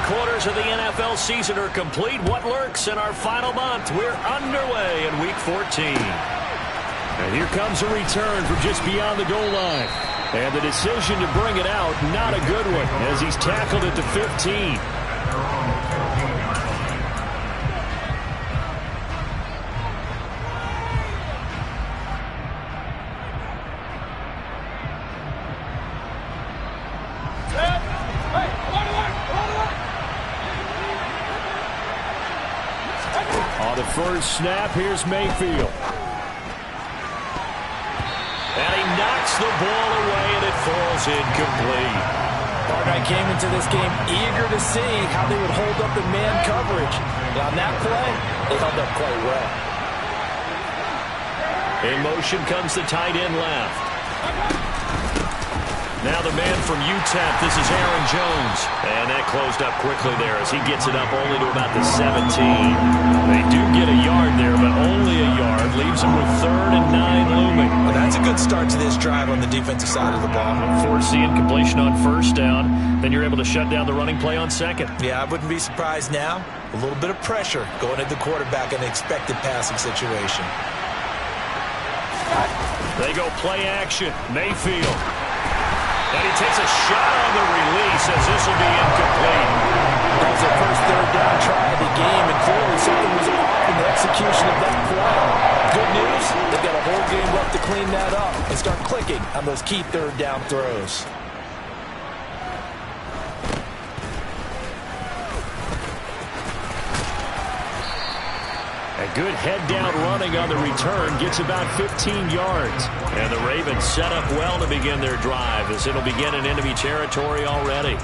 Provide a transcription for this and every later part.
3/4 of the NFL season are complete. What lurks in our final month? We're underway in Week 14. And here comes a return from just beyond the goal line. And the decision to bring it out, not a good one, as he's tackled at the 15. On the first snap, here's Mayfield. And he knocks the ball away, and it falls incomplete. Hardeye came into this game eager to see how they would hold up in man coverage. And on that play, they held up quite well. In motion comes the tight end left. Now the man from UTEP, this is Aaron Jones. And that closed up quickly there as he gets it up only to about the 17. They do get a yard there, but only a yard. Leaves them with 3rd and 9 looming. Well, that's a good start to this drive on the defensive side of the ball. Force the incompletion on first down. Then you're able to shut down the running play on second. Yeah, I wouldn't be surprised now. A little bit of pressure going at the quarterback in an expected passing situation. They go play action. Mayfield. And he takes a shot on the release as this will be incomplete. That was their first 3rd down try of the game, and clearly something was off in the execution of that play. Good news, they've got a whole game left to clean that up and start clicking on those key 3rd down throws. A good head-down running on the return gets about 15 yards. And the Ravens set up well to begin their drive as it'll begin in enemy territory already.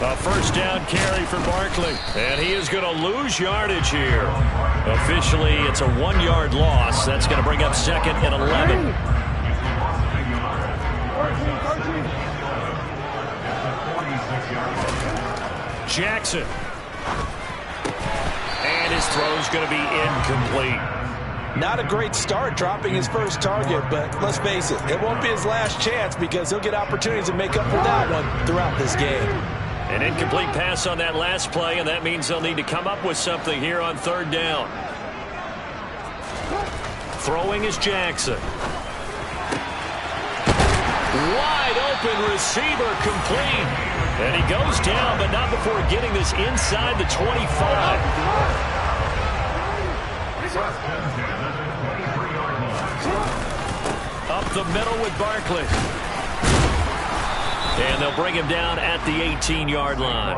A first down carry for Barkley. And he is going to lose yardage here. Officially, it's a 1-yard loss. That's going to bring up 2nd and 11. Jackson. And his throw's going to be incomplete. Not a great start dropping his first target, but let's face it, it won't be his last chance because he'll get opportunities to make up for that one throughout this game. An incomplete pass on that last play, and that means they'll need to come up with something here on 3rd down. Throwing is Jackson. Wide open receiver complete. And he goes down, but not before getting this inside the 25. Up the middle with Barkley. And they'll bring him down at the 18-yard line.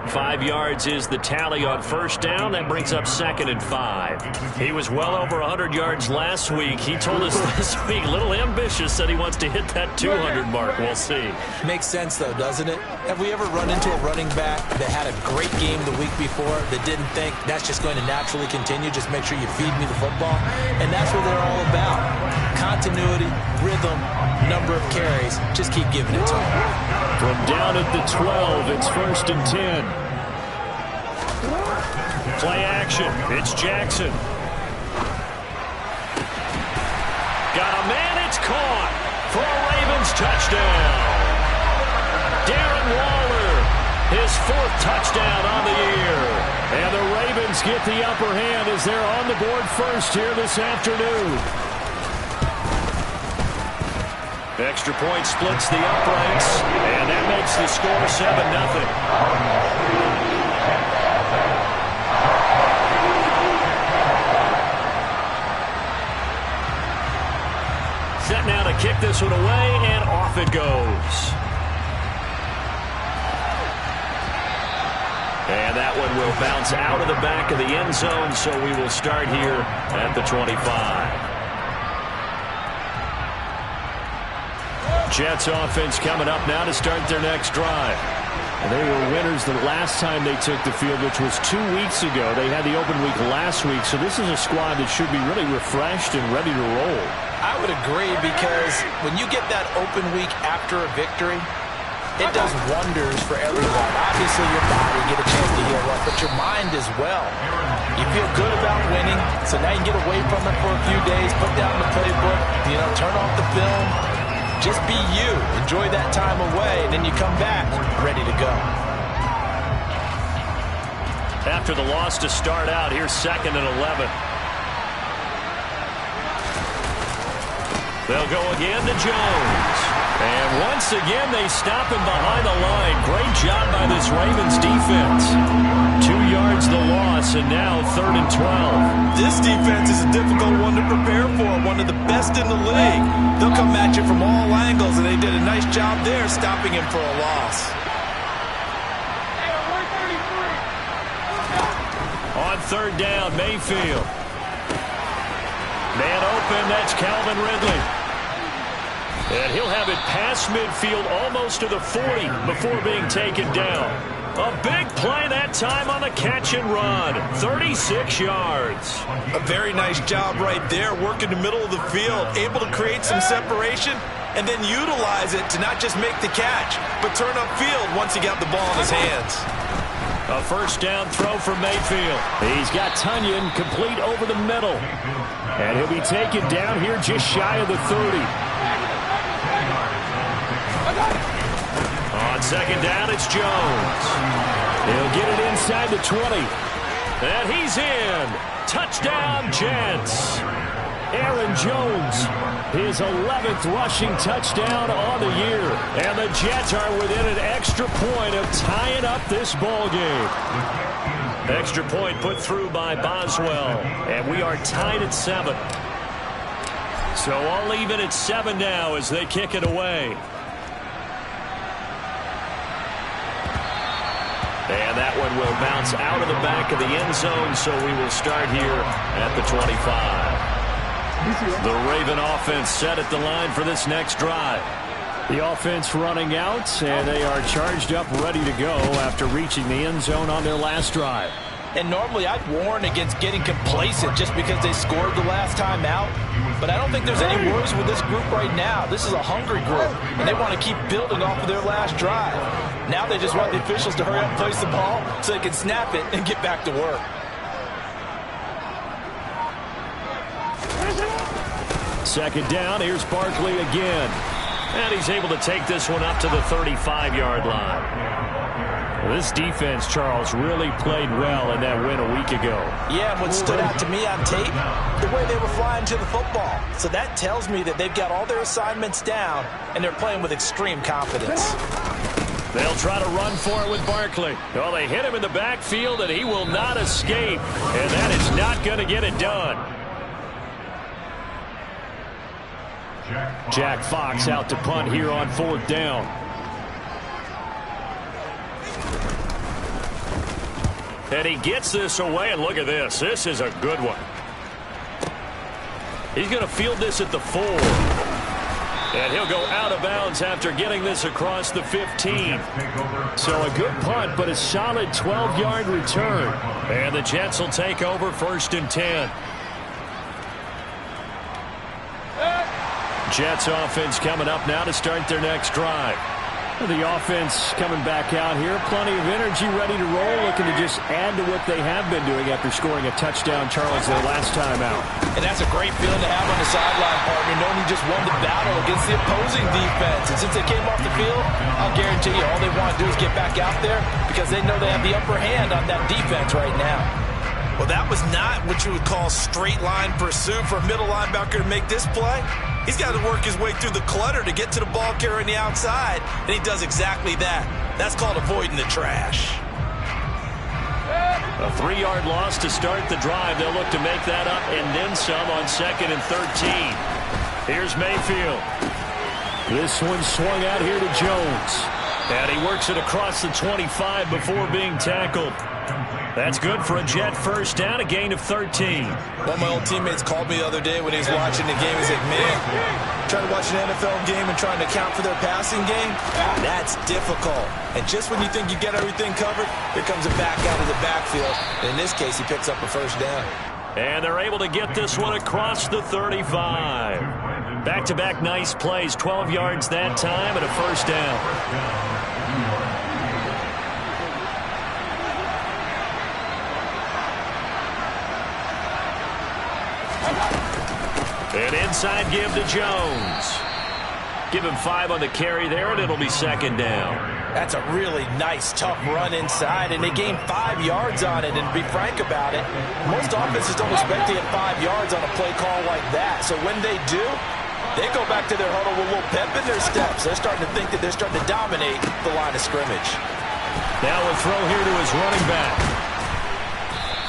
5 yards is the tally on first down. That brings up 2nd and 5. He was well over 100 yards last week. He told us this week, a little ambitious, that he wants to hit that 200 mark. We'll see. Makes sense, though, doesn't it? Have we ever run into a running back that had a great game the week before that didn't think that's just going to naturally continue? Just make sure you feed me the football. And that's what they're all about. Continuity, rhythm, number of carries. Just keep giving it to him. From down at the 12, it's 1st and 10. Play action. It's Jackson. Got a man. It's caught for a Ravens touchdown. Darren Waller, his 4th touchdown on the year. And the Ravens get the upper hand as they're on the board first here this afternoon. Extra point splits the uprights, and that makes the score 7-0. Set now to kick this one away, and off it goes. And that one will bounce out of the back of the end zone, so we will start here at the 25. Jets offense coming up now to start their next drive. They were winners the last time they took the field, which was 2 weeks ago. They had the open week last week, so this is a squad that should be really refreshed and ready to roll. I would agree, because when you get that open week after a victory, it does wonders for everyone. Obviously, your body get a chance to heal up, but your mind as well. You feel good about winning, so now you can get away from it for a few days, put down the playbook, turn off the film. Just be you. Enjoy that time away, and then you come back ready to go. After the loss to start out, here's 2nd and 11. They'll go again to Jones. And once again, they stop him behind the line. Great job by this Ravens defense. 2 yards the loss, and now 3rd and 12. This defense is a difficult one to prepare for, one of the best in the league. They'll come at you from all angles, and they did a nice job there stopping him for a loss. On 3rd down, Mayfield. Man open, that's Calvin Ridley. And he'll have it past midfield, almost to the 40 before being taken down. A big play that time on the catch and run. 36 yards. A very nice job right there, working the middle of the field, able to create some separation, and then utilize it to not just make the catch, but turn upfield once he got the ball in his hands. A 1st down throw for Mayfield. He's got Tunyon complete over the middle. And he'll be taken down here just shy of the 30. On 2nd down, it's Jones. He'll get it inside the 20. And he's in. Touchdown, Jets. Aaron Jones, his 11th rushing touchdown on the year. And the Jets are within an extra point of tying up this ball game. Extra point put through by Boswell. And we are tied at 7. So all even at 7 now as they kick it away. And that one will bounce out of the back of the end zone, so we will start here at the 25. The Raven offense set at the line for this next drive. The offense running out, and they are charged up, ready to go after reaching the end zone on their last drive. And normally I'd warn against getting complacent just because they scored the last time out. But I don't think there's any worries with this group right now. This is a hungry group, and they want to keep building off of their last drive. Now they just want the officials to hurry up and place the ball so they can snap it and get back to work. Second down, here's Barkley again. And he's able to take this one up to the 35-yard line. This defense, Charles, really played well in that win a week ago. Yeah, and what stood out to me on tape, the way they were flying to the football. So that tells me that they've got all their assignments down, and they're playing with extreme confidence. They'll try to run for it with Barkley. Well, they hit him in the backfield, and he will not escape. And that is not going to get it done. Jack Fox out to punt here on 4th down. And he gets this away, and look at this. This is a good one. He's going to field this at the 4. And he'll go out of bounds after getting this across the 15. So a good punt, but a solid 12-yard return. And the Jets will take over 1st and 10. Jets offense coming up now to start their next drive. The offense coming back out here. Plenty of energy, ready to roll, looking to just add to what they have been doing after scoring a touchdown, Charles, their last time out. And that's a great feeling to have on the sideline, partner, knowing you just won the battle against the opposing defense. And since they came off the field, I'll guarantee you all they want to do is get back out there because they know they have the upper hand on that defense right now. Well, that was not what you would call straight line pursuit for a middle linebacker to make this play. He's got to work his way through the clutter to get to the ball carrier on the outside, and he does exactly that. That's called avoiding the trash. A 3-yard loss to start the drive. They'll look to make that up and then some on 2nd and 13. Here's Mayfield. This one swung out here to Jones. And he works it across the 25 before being tackled. That's good for a Jet first down, a gain of 13. One of my old teammates called me the other day when he was watching the game. He's like, man, trying to watch an NFL game and trying to account for their passing game, that's difficult. And just when you think you get everything covered, here comes a back out of the backfield. And in this case, he picks up a first down. And they're able to get this one across the 35. Back-to-back nice plays, 12 yards that time and a first down. An inside give to Jones. Give him 5 on the carry there, and it'll be second down. That's a really nice, tough run inside, and they gained 5 yards on it. And to be frank about it, most offenses don't expect to get 5 yards on a play call like that. So when they do, they go back to their huddle with a little pep in their steps. They're starting to think that they're starting to dominate the line of scrimmage. Now a throw here to his running back.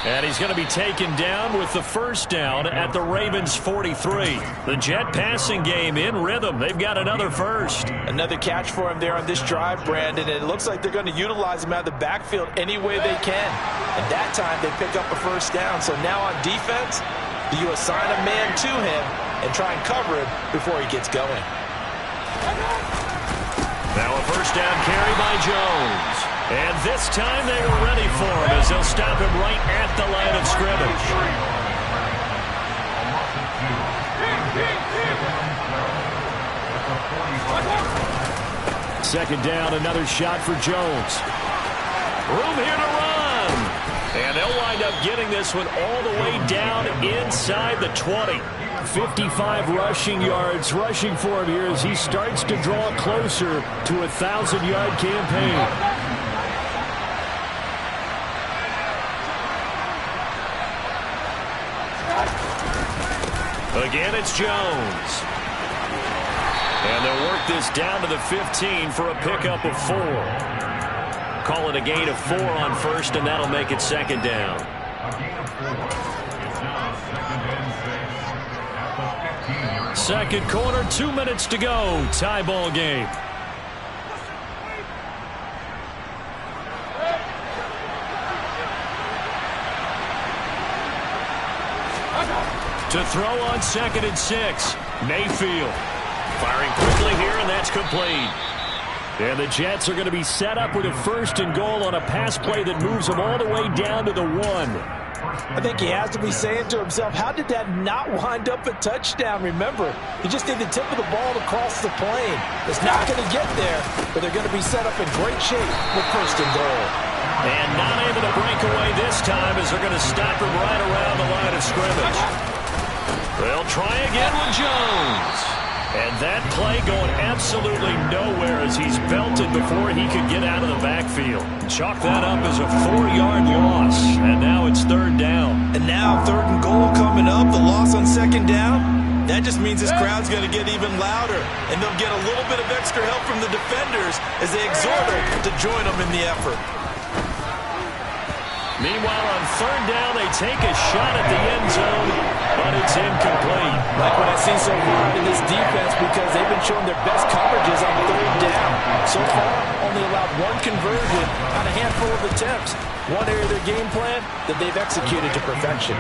And he's going to be taken down with the first down at the Ravens 43. The Jet passing game in rhythm. They've got another first. Another catch for him there on this drive, Brandon. And it looks like they're going to utilize him out of the backfield any way they can. And that time they pick up a first down. So now on defense, do you assign a man to him and try and cover him before he gets going? Now a first down carry by Jones. And this time they were ready for him as they'll stop him right at the line of scrimmage. Second down, another shot for Jones. Room here to run. And they'll wind up getting this one all the way down inside the 20. 55 rushing yards rushing for him here as he starts to draw closer to a 1,000-yard campaign. Again, it's Jones. And they'll work this down to the 15 for a pickup of 4. Call it a gain of 4 on first, and that'll make it second down. Second quarter, 2 minutes to go. Tie ball game. To throw on 2nd and 6. Mayfield firing quickly here, and that's complete. And the Jets are going to be set up with a 1st and goal on a pass play that moves them all the way down to the 1. I think he has to be saying to himself, how did that not wind up a touchdown? Remember, you just need the tip of the ball to cross the plane. It's not going to get there, but they're going to be set up in great shape with 1st and goal. And not able to break away this time as they're going to stop him right around the line of scrimmage. They'll try again with Jones. And that play going absolutely nowhere as he's belted before he could get out of the backfield. Chalk that up as a 4-yard loss. And now it's 3rd down. And now 3rd and goal coming up. The loss on 2nd down. That just means this crowd's going to get even louder. And they'll get a little bit of extra help from the defenders as they exhort them to join them in the effort. Meanwhile, on 3rd down, they take a shot at the end zone, but it's incomplete. Like what I see so far in this defense, because they've been showing their best coverages on 3rd down. So far, only allowed 1 conversion on a handful of attempts. One area of their game plan that they've executed to perfection.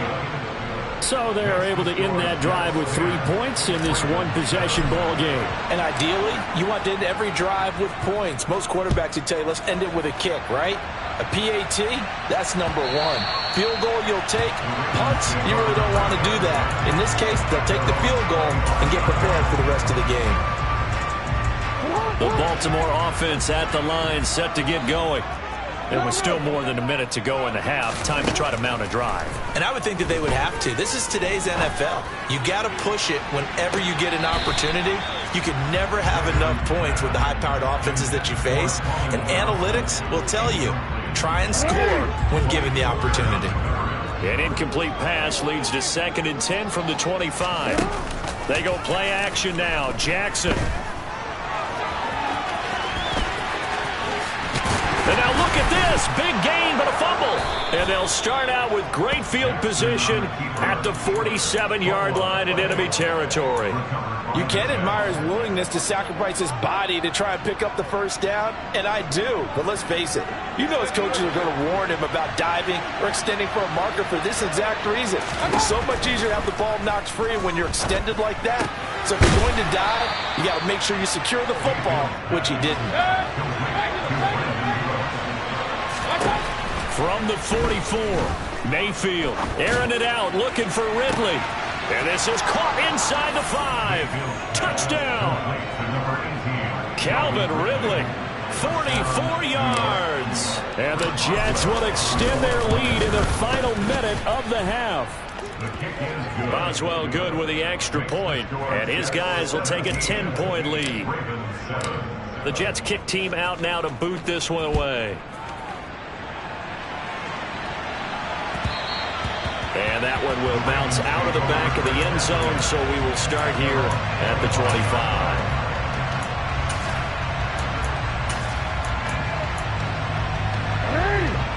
So they're able to end that drive with 3 points in this one-possession ball game. And ideally, you want to end every drive with points. Most quarterbacks would tell you, let's end it with a kick, right? A PAT, that's number 1. Field goal you'll take. Punts, you really don't want to do that. In this case, they'll take the field goal and get prepared for the rest of the game. The Baltimore offense at the line, set to get going. It was still more than a minute to go in the half. Time to try to mount a drive. And I would think that they would have to. This is today's NFL. You got to push it whenever you get an opportunity. You can never have enough points with the high-powered offenses that you face. And analytics will tell you, try and score when given the opportunity. An incomplete pass leads to 2nd and 10 from the 25. They go play action now. Jackson. And now look at this. this. Big gain, but a fumble. And they'll start out with great field position at the 47-yard line in enemy territory. You can admire his willingness to sacrifice his body to try and pick up the first down, and I do. But let's face it, you know his coaches are going to warn him about diving or extending for a marker for this exact reason. It's so much easier to have the ball knocked free when you're extended like that. So if you're going to dive, you got to make sure you secure the football, which he didn't. From the 44, Mayfield airing it out, looking for Ridley. And this is caught inside the 5. Touchdown. Calvin Ridley, 44 yards. And the Jets will extend their lead in the final minute of the half. Boswell good with the extra point, and his guys will take a 10-point lead. The Jets kick team out now to boot this one away. And that one will bounce out of the back of the end zone, so we will start here at the 25.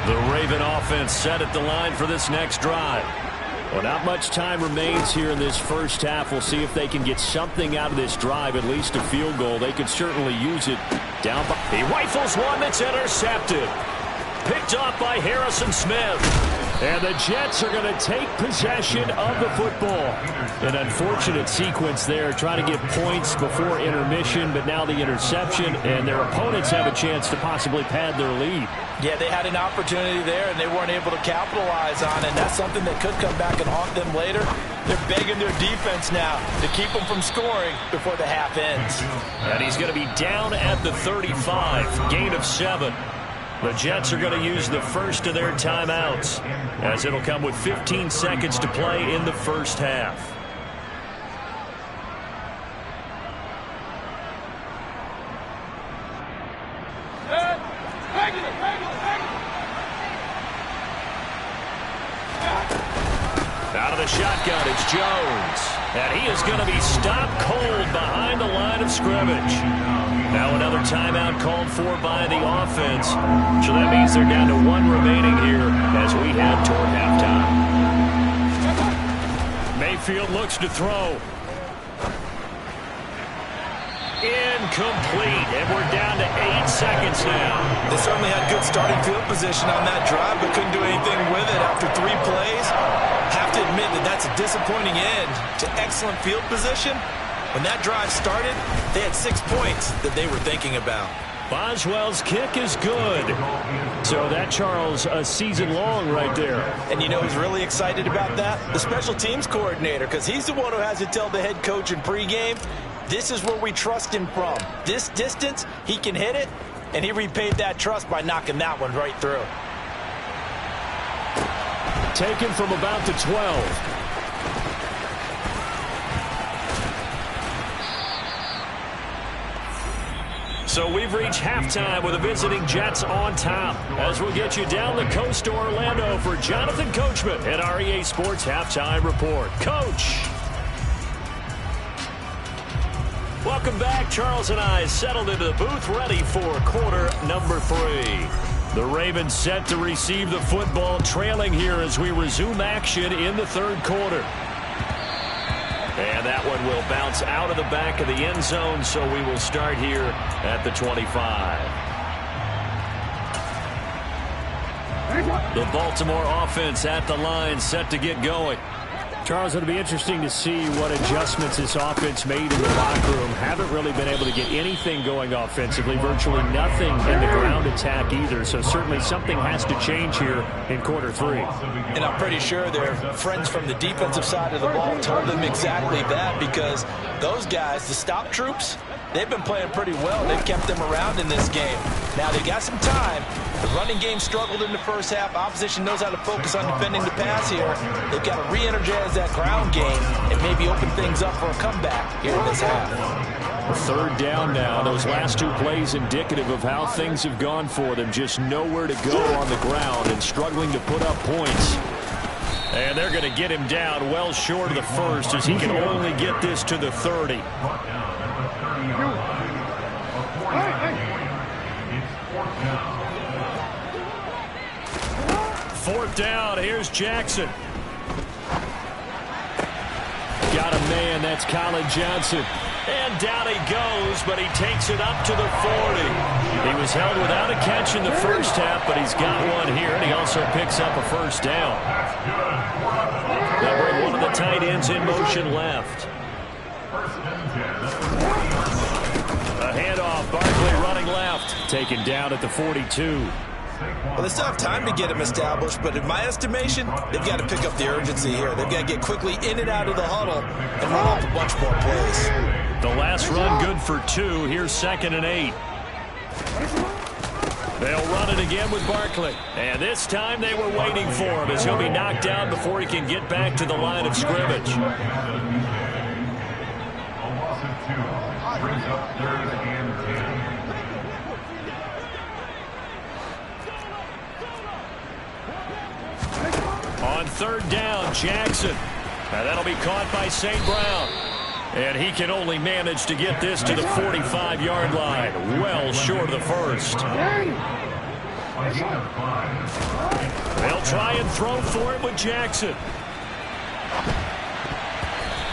The Raven offense set at the line for this next drive. Well, not much time remains here in this first half. We'll see if they can get something out of this drive, at least a field goal. They could certainly use it. Down by, he rifles one that's intercepted. Picked off by Harrison Smith. And the Jets are going to take possession of the football. An unfortunate sequence there, trying to get points before intermission, but now the interception, and their opponents have a chance to possibly pad their lead. Yeah, they had an opportunity there, and they weren't able to capitalize on it, and that's something that could come back and haunt them later. They're begging their defense now to keep them from scoring before the half ends. And he's going to be down at the 35, gain of 7. The Jets are going to use the first of their timeouts, as it'll come with 15 seconds to play in the first half. Out of the shotgun, it's Jones. And he is going to be stopped cold behind the line of scrimmage. Now another timeout called for by the offense. So that means they're down to 1 remaining here as we head toward halftime. Mayfield looks to throw. Incomplete, and we're down to 8 seconds now. They certainly had good starting field position on that drive, but couldn't do anything with it after 3 plays. Have to admit that that's a disappointing end to excellent field position. When that drive started, they had 6 points that they were thinking about. Boswell's kick is good. So that, Charles, a season long right there. And you know who's really excited about that? The special teams coordinator, because he's the one who has to tell the head coach in pregame, this is where we trust him from. This distance, he can hit it, and he repaid that trust by knocking that one right through. Taken from about the 12. So we've reached halftime with the visiting Jets on top. As we'll get you down the coast to Orlando for Jonathan Coachman at our EA Sports Halftime Report. Coach. Welcome back. Charles and I settled into the booth, ready for quarter number 3. The Ravens set to receive the football, trailing here as we resume action in the third quarter. And that one will bounce out of the back of the end zone, so we will start here at the 25. The Baltimore offense at the line, set to get going. Charles, it'll be interesting to see what adjustments this offense made in the locker room. Haven't really been able to get anything going offensively, virtually nothing in the ground attack either. So certainly something has to change here in quarter 3. And I'm pretty sure their friends from the defensive side of the ball told them exactly that, because those guys, the stop troops, they've been playing pretty well. They've kept them around in this game. Now they got some time. The running game struggled in the first half. Opposition knows how to focus on defending the pass here. They've got to re-energize that ground game and maybe open things up for a comeback here in this half. Third down now. Those last 2 plays indicative of how things have gone for them. Just nowhere to go on the ground and struggling to put up points. And they're going to get him down well short of the first, as he can only get this to the 30. fourth down. Here's Jackson. Got a man. That's Colin Johnson. And down he goes, but he takes it up to the 40. He was held without a catch in the first half, but he's got one here, and he also picks up a first down. They'll bring one of the tight ends in motion left. A handoff, Barkley running left, taken down at the 42. Well, they still have time to get him established, but in my estimation, they've got to pick up the urgency here. They've got to get quickly in and out of the huddle and run off a bunch more plays. The last run good for 2. Here's 2nd and 8. They'll run it again with Barkley. And this time they were waiting for him as he'll be knocked down before he can get back to the line of scrimmage. On 3rd down, Jackson. Now that'll be caught by St. Brown. And he can only manage to get this to the 45-yard line. Well short of the first. They'll try and throw for it with Jackson.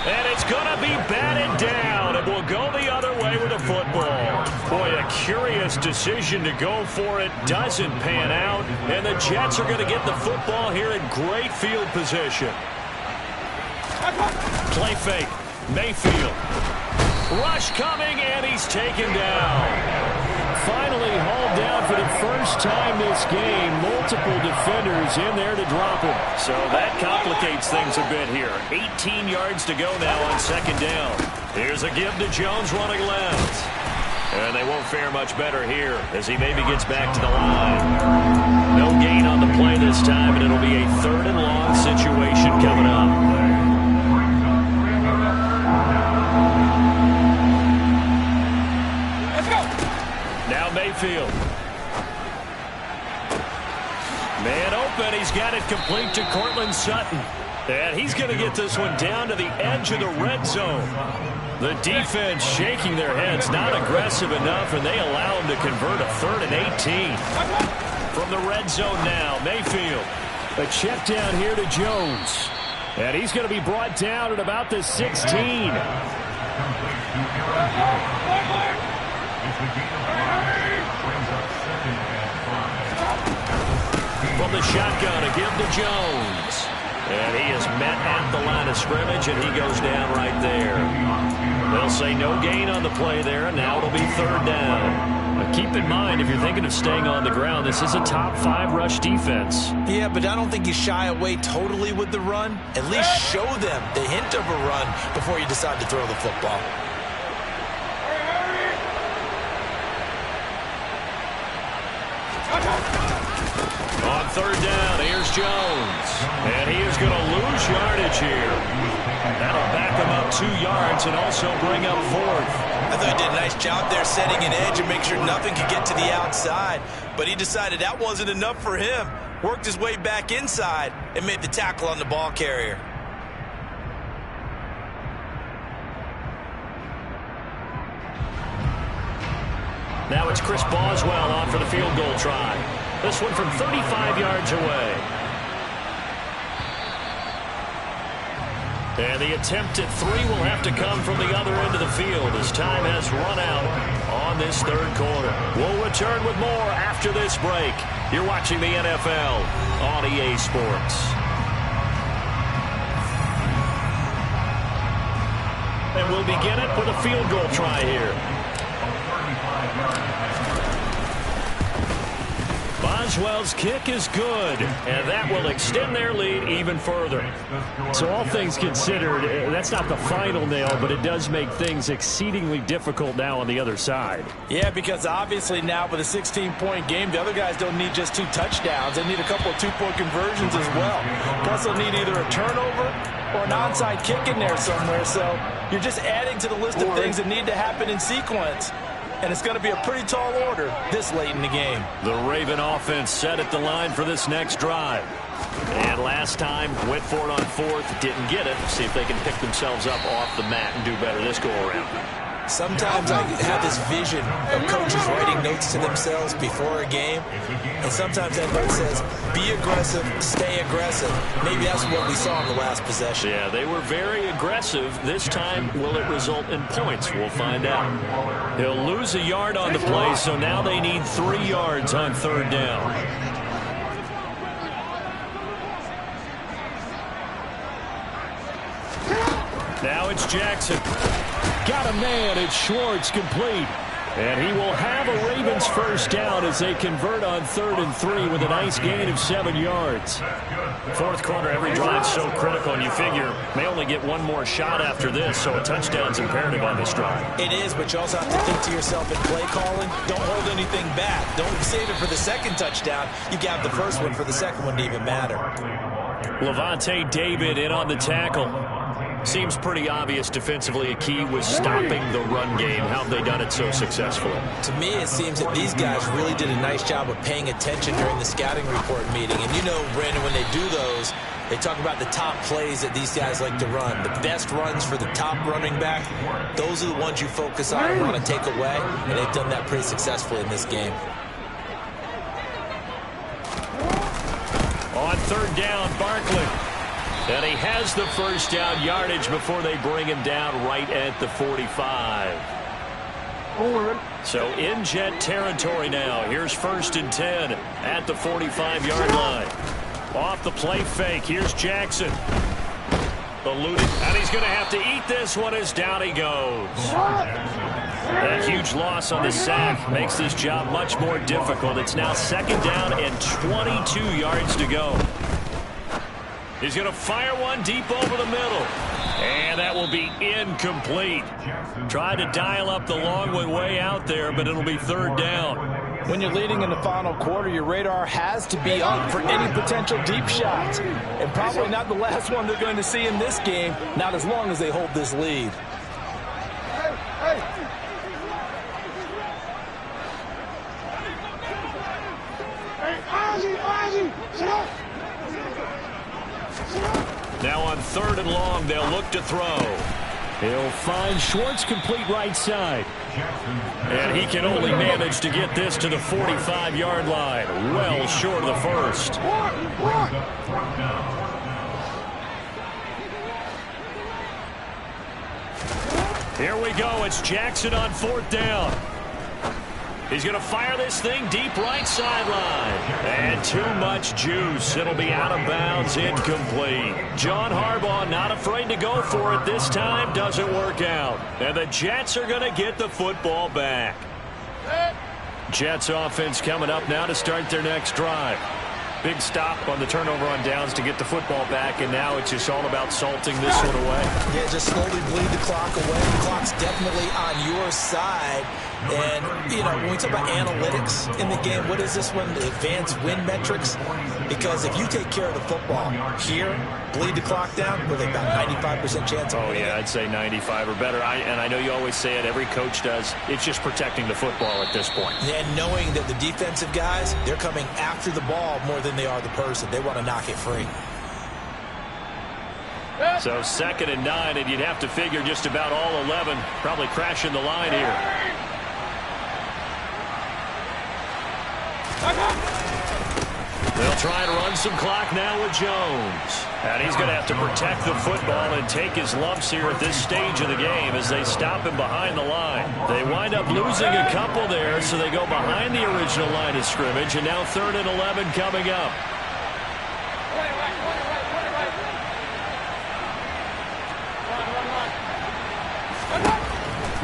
And it's going to be batted down. It will go the other way with the football. Boy, a curious decision to go for it. Doesn't pan out. And the Jets are going to get the football here in great field position. Play fake. Mayfield. Rush coming, and he's taken down. Finally hauled down for the first time this game. Multiple defenders in there to drop him. So that complicates things a bit here. 18 yards to go now on 2nd down. Here's a give to Jones running left. And they won't fare much better here as he maybe gets back to the line. No gain on the play this time, and it'll be a 3rd and long situation coming up. Now Mayfield. Man open. He's got it complete to Cortland Sutton. And he's going to get this one down to the edge of the red zone. The defense shaking their heads, not aggressive enough, and they allow him to convert a 3rd and 18. From the red zone now, Mayfield. A check down here to Jones. And he's going to be brought down at about the 16. From the shotgun, a give to Jones. And he is met at the line of scrimmage, and he goes down right there. They'll say no gain on the play there, and now it'll be 3rd down. But keep in mind, if you're thinking of staying on the ground, this is a top 5 rush defense. Yeah, but I don't think you shy away totally with the run. At least show them the hint of a run before you decide to throw the football. On 3rd down, here's Jones. And he is going to lose yardage here. That'll back him up 2 yards and also bring up 4th. I thought he did a nice job there setting an edge and make sure nothing could get to the outside. But he decided that wasn't enough for him. Worked his way back inside and made the tackle on the ball carrier. Now it's Chris Boswell on for the field goal try. This one from 35 yards away. And the attempt at 3 will have to come from the other end of the field as time has run out on this 3rd quarter. We'll return with more after this break. You're watching the NFL on EA Sports. And we'll begin it with a field goal try here. Boswell's kick is good, and that will extend their lead even further. So all things considered, that's not the final nail, but it does make things exceedingly difficult now on the other side. Yeah, because obviously now with a 16-point game, the other guys don't need just 2 touchdowns. They need a couple of 2-point conversions as well. Plus they'll need either a turnover or an onside kick in there somewhere. So you're just adding to the list of things that need to happen in sequence. And it's going to be a pretty tall order this late in the game. The Raven offense set at the line for this next drive. And last time, went for it on 4th, didn't get it. See if they can pick themselves up off the mat and do better this go-around. Sometimes I have this vision of coaches writing notes to themselves before a game, and sometimes that note says, be aggressive, stay aggressive. Maybe that's what we saw in the last possession. Yeah, they were very aggressive. This time, will it result in points? We'll find out. He'll lose a yard on the play, so now they need 3 yards on 3rd down. Now it's Jackson. Got a man. It's Schwartz, complete. And he will have a Ravens 1st down as they convert on 3rd and 3 with a nice gain of 7 yards. 4th quarter, every drive so critical, and you figure may only get one more shot after this, so a touchdown's imperative on this drive. It is, but you also have to think to yourself in play calling, don't hold anything back. Don't save it for the 2nd touchdown. You got the 1st one for the 2nd one to even matter. Lavonte David in on the tackle. Seems pretty obvious defensively a key was stopping the run game. How have they done it so successfully? To me, it seems that these guys really did a nice job of paying attention during the scouting report meeting. And you know, Brandon, when they do those, they talk about the top plays that these guys like to run. The best runs for the top running back, those are the ones you focus on and want to take away. And they've done that pretty successfully in this game. On 3rd down, Barkley. And he has the 1st down yardage before they bring him down right at the 45. So in Jet territory now. Here's 1st and 10 at the 45-yard line. Off the play fake. Here's Jackson. Eluded. And he's going to have to eat this one as down he goes. That huge loss on the sack makes this job much more difficult. It's now 2nd down and 22 yards to go. He's going to fire one deep over the middle. And that will be incomplete. Tried to dial up the long one way out there, but it'll be 3rd down. When you're leading in the final quarter, your radar has to be up for any potential deep shots. And probably not the last one they're going to see in this game, not as long as they hold this lead. Now on 3rd and long, they'll look to throw. He'll find Schwartz complete right side. And he can only manage to get this to the 45-yard line. Well short of the 1st. Here we go. It's Jackson on 4th down. He's going to fire this thing deep right sideline. And too much juice. It'll be out of bounds, incomplete. John Harbaugh not afraid to go for it this time. Doesn't work out. And the Jets are going to get the football back. Jets offense coming up now to start their next drive. Big stop on the turnover on downs to get the football back, and now it's just all about salting this one away. Yeah, just slowly bleed the clock away. The clock's definitely on your side. And, you know, when we talk about analytics in the game, what is this one? The advanced win metrics? Because if you take care of the football here, bleed the clock down, with about 95% chance of winning. Yeah, I'd say 95 or better. And I know you always say it, every coach does. It's just protecting the football at this point. And knowing that the defensive guys, they're coming after the ball more than they are the person. They want to knock it free. So 2nd and 9, and you'd have to figure just about all 11 probably crashing the line here. They'll try and run some clock now with Jones. And he's going to have to protect the football and take his lumps here at this stage of the game as they stop him behind the line. They wind up losing a couple there, so they go behind the original line of scrimmage, and now 3rd and 11 coming up.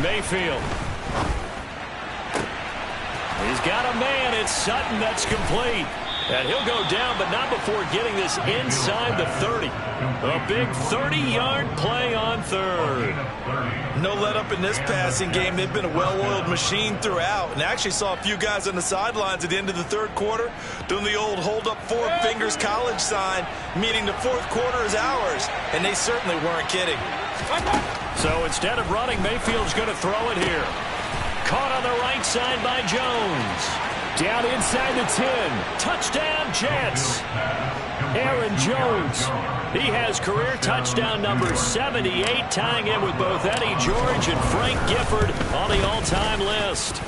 Mayfield. He's got a man. It's Sutton that's complete. And he'll go down, but not before getting this inside the 30. A big 30-yard play on 3rd. No let up in this passing game. They've been a well-oiled machine throughout. And actually saw a few guys on the sidelines at the end of the 3rd quarter doing the old hold up 4 fingers college sign, meaning the 4th quarter is ours. And they certainly weren't kidding. So instead of running, Mayfield's going to throw it here. Caught on the right side by Jones. Down inside the 10. Touchdown, Jets. Aaron Jones. He has career touchdown number 78, tying in with both Eddie George and Frank Gifford on the all-time list.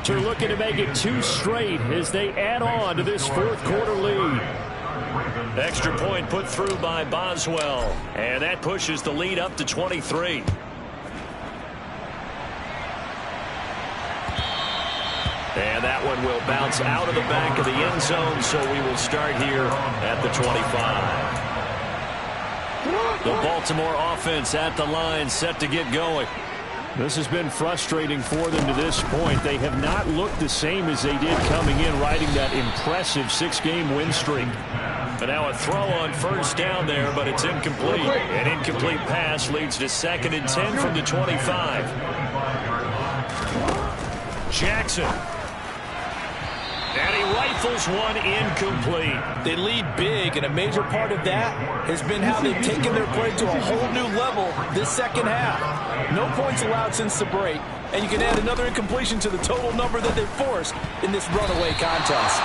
They're looking to make it 2 straight as they add on to this fourth quarter lead. Extra point put through by Boswell, and that pushes the lead up to 23. And that one will bounce out of the back of the end zone, so we will start here at the 25. The Baltimore offense at the line, set to get going. This has been frustrating for them to this point. They have not looked the same as they did coming in, riding that impressive 6-game win streak. And now a throw on first down there, but it's incomplete. An incomplete pass leads to 2nd and 10 from the 25. Jackson. And he rifles one incomplete. They lead big, and a major part of that has been how they've taken their play to a whole new level this second half. No points allowed since the break, and you can add another incompletion to the total number that they've forced in this runaway contest.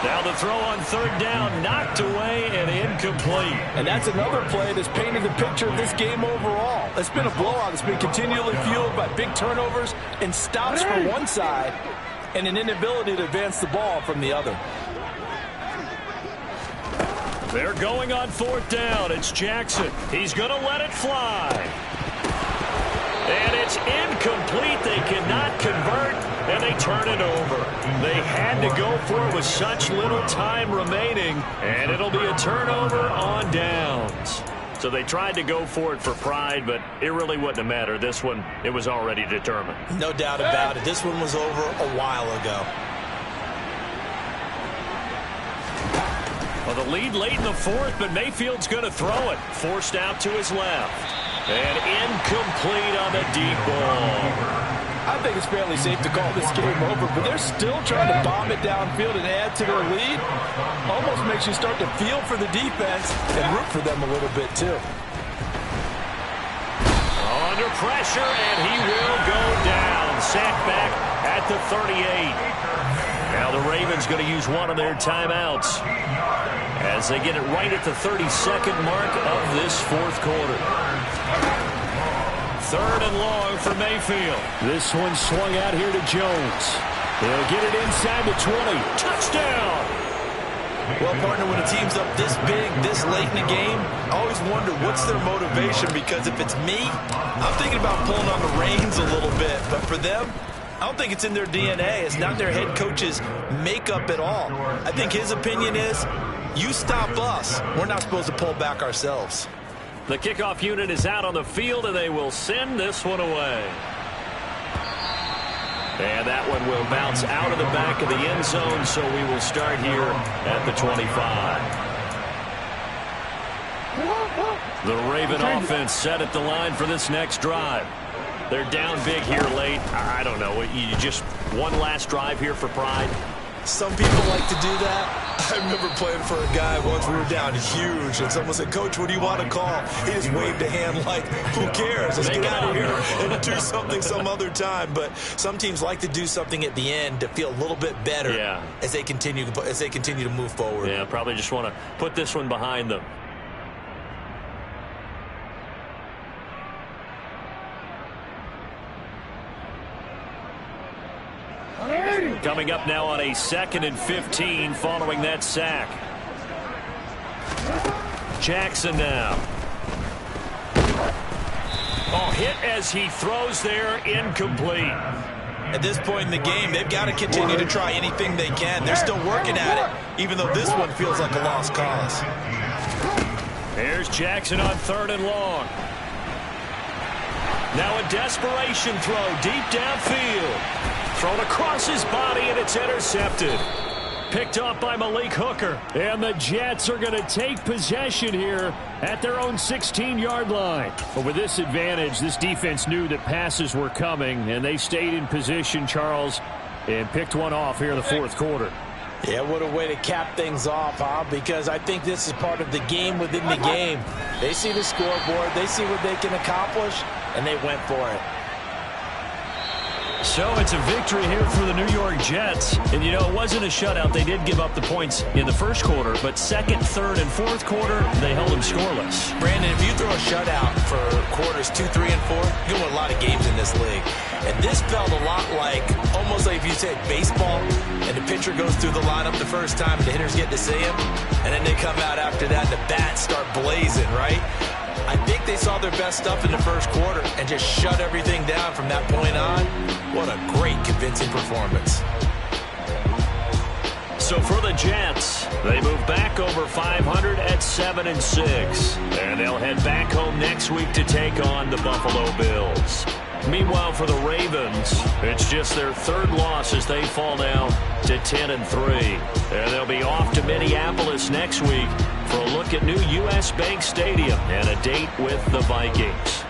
Now the throw on third down, knocked away and incomplete. And that's another play that's painted the picture of this game overall. It's been a blowout. It's been continually fueled by big turnovers and stops for one side, and an inability to advance the ball from the other. They're going on fourth down. It's Jackson. He's going to let it fly. And it's incomplete. They cannot convert, and they turn it over. They had to go for it with such little time remaining, and it'll be a turnover on downs. So they tried to go for it for pride, but it really wouldn't have mattered. This one, it was already determined. No doubt about it. This one was over a while ago. Well, the lead late in the fourth, but Mayfield's going to throw it. Forced out to his left. And incomplete on the deep ball. I think it's fairly safe to call this game over, but they're still trying to bomb it downfield and add to their lead. Almost makes you start to feel for the defense and root for them a little bit, too. Under pressure, and he will go down. Sacked back at the 38. Now the Ravens going to use one of their timeouts as they get it right at the 32nd mark of this fourth quarter. 3rd and long for Mayfield. This one swung out here to Jones. He'll get it inside the 20. Touchdown! Well, partner, when a team's up this big, this late in the game, I always wonder what's their motivation, because if it's me, I'm thinking about pulling on the reins a little bit. But for them, I don't think it's in their DNA. It's not their head coach's makeup at all. I think his opinion is, you stop us, we're not supposed to pull back ourselves. The kickoff unit is out on the field, and they will send this one away. And that one will bounce out of the back of the end zone, so we will start here at the 25. The Raven offense set at the line for this next drive. They're down big here late. I don't know. You just one last drive here for pride. Some people like to do that. I remember playing for a guy once. We were down huge, and someone said, "Coach, what do you want to call?" He just waved a hand like, "Who cares? Let's get out of here and do something some other time." But some teams like to do something at the end to feel a little bit better as they continue to move forward. Yeah, probably just want to put this one behind them. Coming up now on a 2nd and 15 following that sack. Jackson now. Oh, hit as he throws there, incomplete. At this point in the game, they've got to continue to try anything they can. They're still working at it, even though this one feels like a lost cause. Here's Jackson on 3rd and long. Now a desperation throw deep downfield. Thrown across his body, and it's intercepted. Picked off by Malik Hooker. And the Jets are going to take possession here at their own 16-yard line. But with this advantage, this defense knew that passes were coming, and they stayed in position, Charles, and picked one off here in the fourth quarter. Yeah, what a way to cap things off, huh? Because I think this is part of the game within the game. They see the scoreboard, they see what they can accomplish, and they went for it. So it's a victory here for the New York Jets. And, you know, it wasn't a shutout. They did give up the points in the first quarter, but second, third, and fourth quarter, they held them scoreless. Brandon, if you throw a shutout for quarters 2, 3, and 4, you win a lot of games in this league. And this felt a lot like, almost like if you said baseball, and the pitcher goes through the lineup the first time, and the hitters get to see him, and then they come out after that, and the bats start blazing, right? I think they saw their best stuff in the first quarter and just shut everything down from that point on. What a great, convincing performance. So for the Jets, they move back over 500 at 7-6. And they'll head back home next week to take on the Buffalo Bills. Meanwhile, for the Ravens, it's just their third loss as they fall down to 10-3. And they'll be off to Minneapolis next week for a look at new U.S. Bank Stadium and a date with the Vikings.